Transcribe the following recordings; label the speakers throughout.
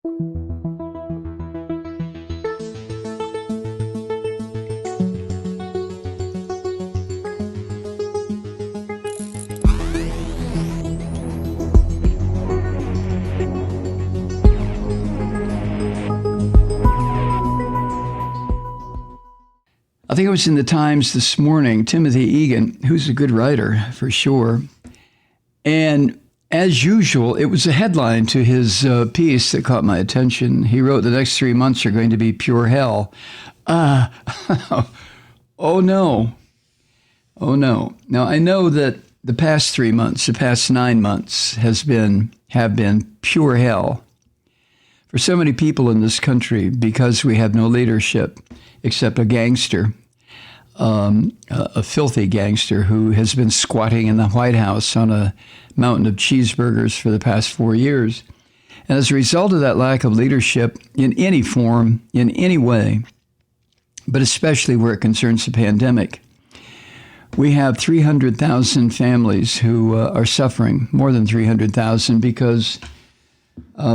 Speaker 1: I think it was in the Times this morning, Timothy Egan, who's a good writer for sure. And as usual, it was a headline to his piece that caught my attention. He wrote, "The next 3 months are going to be pure hell." Oh no. Oh no. Now, I know that the past 3 months, the past 9 months have been pure hell for so many people in this country because we have no leadership except a gangster. A filthy gangster who has been squatting in the White House on a mountain of cheeseburgers for the past 4 years. And as a result of that lack of leadership in any form, in any way, but especially where it concerns the pandemic, we have 300,000 families who are suffering, more than 300,000, because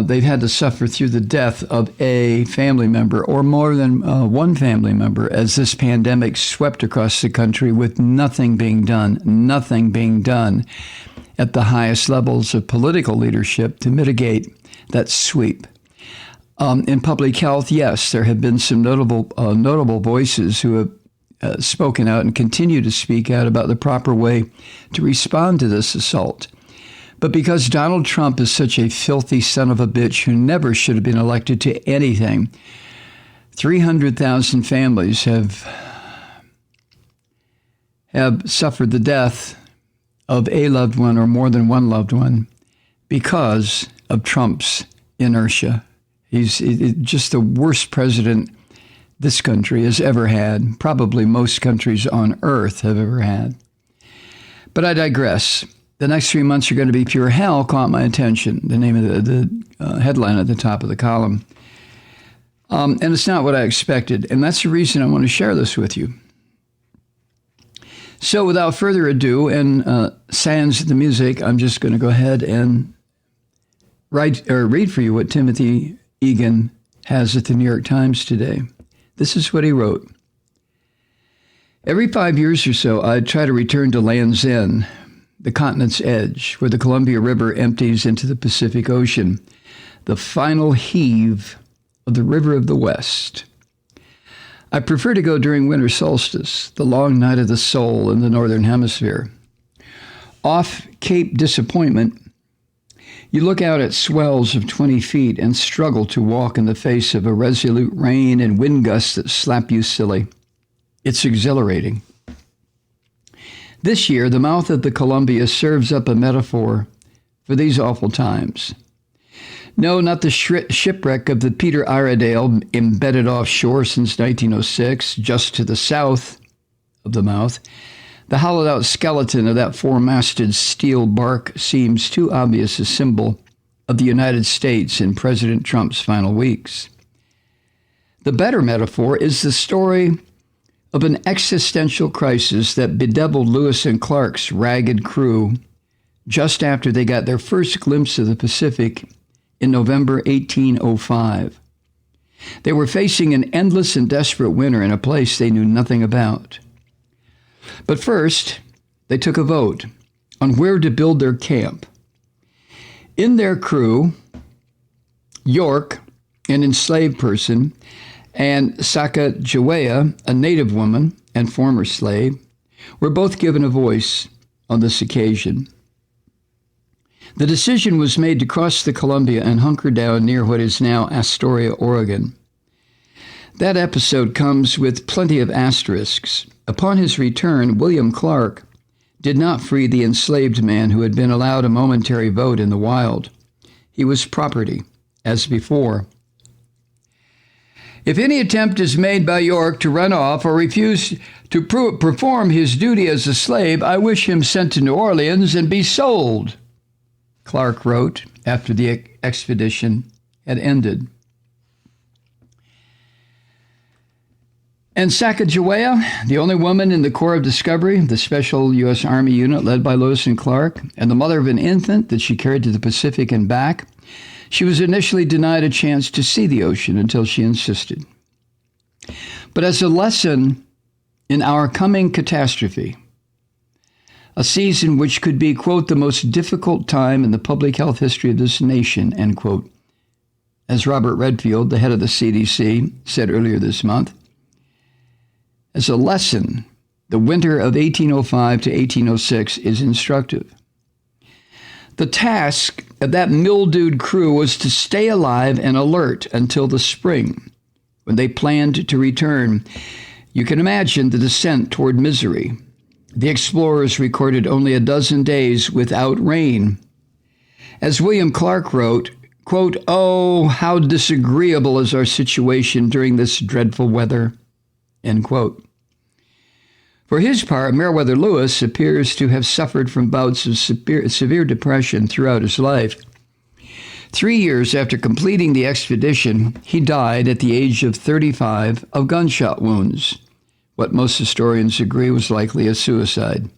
Speaker 1: they've had to suffer through the death of a family member or more than one family member as this pandemic swept across the country with nothing being done at the highest levels of political leadership to mitigate that sweep. In public health, yes, there have been some notable voices who have spoken out and continue to speak out about the proper way to respond to this assault. But because Donald Trump is such a filthy son of a bitch who never should have been elected to anything, 300,000 families have suffered the death of a loved one or more than one loved one because of Trump's inertia. He's just the worst president this country has ever had, probably most countries on earth have ever had. But I digress. The next 3 months are going to be pure hell caught my attention, the name of the headline at the top of the column. And it's not what I expected. And that's the reason I want to share this with you. So without further ado, and sans the music, I'm just going to go ahead and read for you what Timothy Egan has at the New York Times today. This is what he wrote. "Every 5 years or so, I try to return to Land's End, the continent's edge, where the Columbia River empties into the Pacific Ocean, the final heave of the River of the West. I prefer to go during winter solstice, the long night of the soul in the Northern Hemisphere. Off Cape Disappointment, you look out at swells of 20 feet and struggle to walk in the face of a resolute rain and wind gusts that slap you silly. It's exhilarating. This year, the mouth of the Columbia serves up a metaphor for these awful times. No, not the shipwreck of the Peter Iredale embedded offshore since 1906, just to the south of the mouth. The hollowed-out skeleton of that four-masted steel bark seems too obvious a symbol of the United States in President Trump's final weeks. The better metaphor is the story of an existential crisis that bedeviled Lewis and Clark's ragged crew just after they got their first glimpse of the Pacific in November 1805. They were facing an endless and desperate winter in a place they knew nothing about. But first, they took a vote on where to build their camp. In their crew, York, an enslaved person, and Sacagawea, a native woman and former slave, were both given a voice on this occasion. The decision was made to cross the Columbia and hunker down near what is now Astoria, Oregon. That episode comes with plenty of asterisks. Upon his return, William Clark did not free the enslaved man who had been allowed a momentary vote in the wild. He was property, as before. If any attempt is made by York to run off or refuse to perform his duty as a slave, I wish him sent to New Orleans and be sold, Clark wrote after the expedition had ended. And Sacagawea, the only woman in the Corps of Discovery, the special U.S. Army unit led by Lewis and Clark, and the mother of an infant that she carried to the Pacific and back, She was initially denied a chance to see the ocean until she insisted. But as a lesson in our coming catastrophe, a season which could be, quote, the most difficult time in the public health history of this nation, end quote, as Robert Redfield, the head of the CDC, said earlier this month. As a lesson, the winter of 1805 to 1806 is instructive. The task of that mildewed crew was to stay alive and alert until the spring, when they planned to return. You can imagine the descent toward misery. The explorers recorded only a dozen days without rain. As William Clark wrote, quote, "Oh, how disagreeable is our situation during this dreadful weather," end quote. For his part, Meriwether Lewis appears to have suffered from bouts of severe depression throughout his life. 3 years after completing the expedition, he died at the age of 35 of gunshot wounds, what most historians agree was likely a suicide.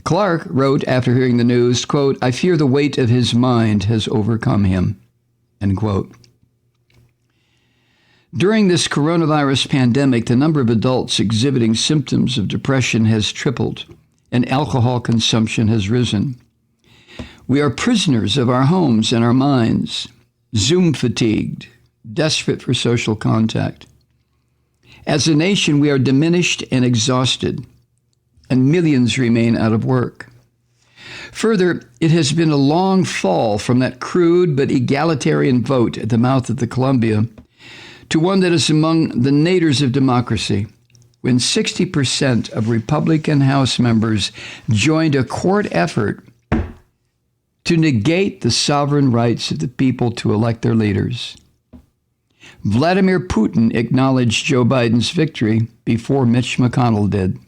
Speaker 1: Clark wrote after hearing the news, quote, "I fear the weight of his mind has overcome him," end quote. During this coronavirus pandemic, the number of adults exhibiting symptoms of depression has tripled, and alcohol consumption has risen. We are prisoners of our homes and our minds, Zoom fatigued, desperate for social contact. As a nation, we are diminished and exhausted, and millions remain out of work. Further, it has been a long fall from that crude but egalitarian vote at the mouth of the Columbia to one that is among the nadirs of democracy, when 60% of Republican House members joined a court effort to negate the sovereign rights of the people to elect their leaders. Vladimir Putin acknowledged Joe Biden's victory before Mitch McConnell did.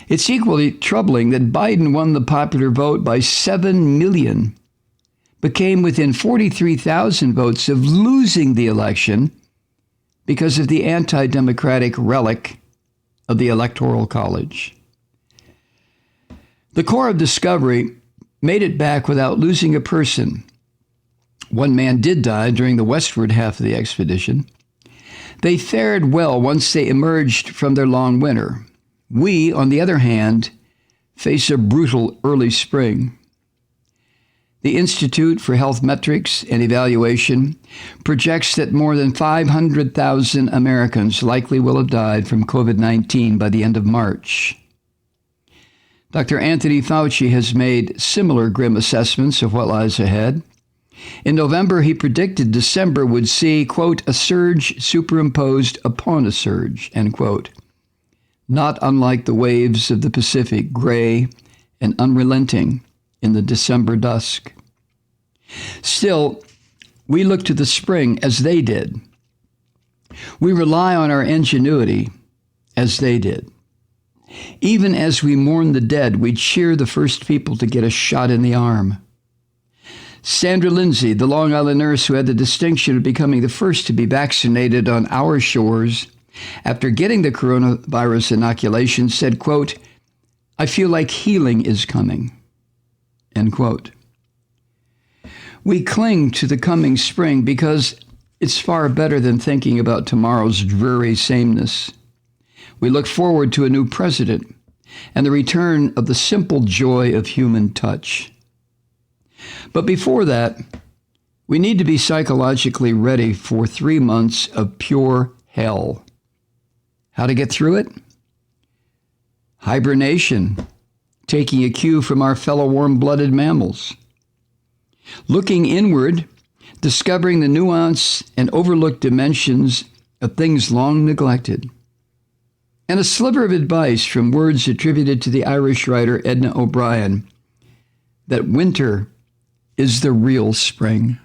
Speaker 1: It's equally troubling that Biden won the popular vote by 7 million, but came within 43,000 votes of losing the election because of the anti-democratic relic of the Electoral College. The Corps of Discovery made it back without losing a person. One man did die during the westward half of the expedition. They fared well once they emerged from their long winter. We, on the other hand, face a brutal early spring. The Institute for Health Metrics and Evaluation projects that more than 500,000 Americans likely will have died from COVID-19 by the end of March. Dr. Anthony Fauci has made similar grim assessments of what lies ahead. In November, he predicted December would see, quote, a surge superimposed upon a surge, end quote. Not unlike the waves of the Pacific, gray and unrelenting in the December dusk. Still, we look to the spring as they did. We rely on our ingenuity as they did. Even as we mourn the dead, we cheer the first people to get a shot in the arm. Sandra Lindsay, the Long Island nurse who had the distinction of becoming the first to be vaccinated on our shores after getting the coronavirus inoculation, said, quote, "I feel like healing is coming," end quote. We cling to the coming spring because it's far better than thinking about tomorrow's dreary sameness. We look forward to a new president and the return of the simple joy of human touch. But before that, we need to be psychologically ready for 3 months of pure hell. How to get through it? Hibernation, taking a cue from our fellow warm-blooded mammals. Looking inward, discovering the nuance and overlooked dimensions of things long neglected. And a sliver of advice from words attributed to the Irish writer Edna O'Brien, that winter is the real spring.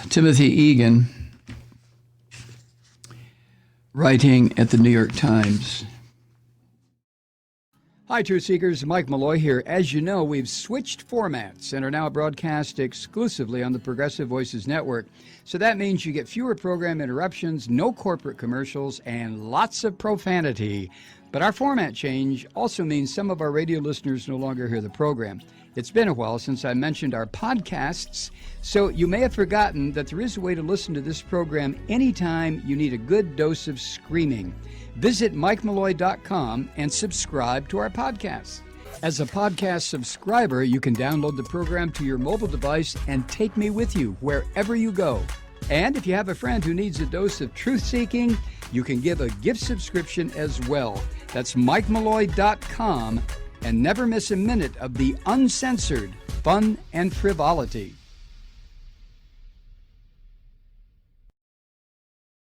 Speaker 1: Timothy Egan, writing at the New York Times. Hi, Truth Seekers. Mike Malloy here. As you know, we've switched formats and are now broadcast exclusively on the Progressive Voices Network. So that means you get fewer program interruptions, no corporate commercials, and lots of profanity. But our format change also means some of our radio listeners no longer hear the program. It's been a while since I mentioned our podcasts, so you may have forgotten that there is a way to listen to this program anytime you need a good dose of screaming. Visit MikeMalloy.com and subscribe to our podcasts. As a podcast subscriber, you can download the program to your mobile device and take me with you wherever you go. And if you have a friend who needs a dose of truth-seeking, you can give a gift subscription as well. That's MikeMalloy.com, and never miss a minute of the uncensored fun and frivolity.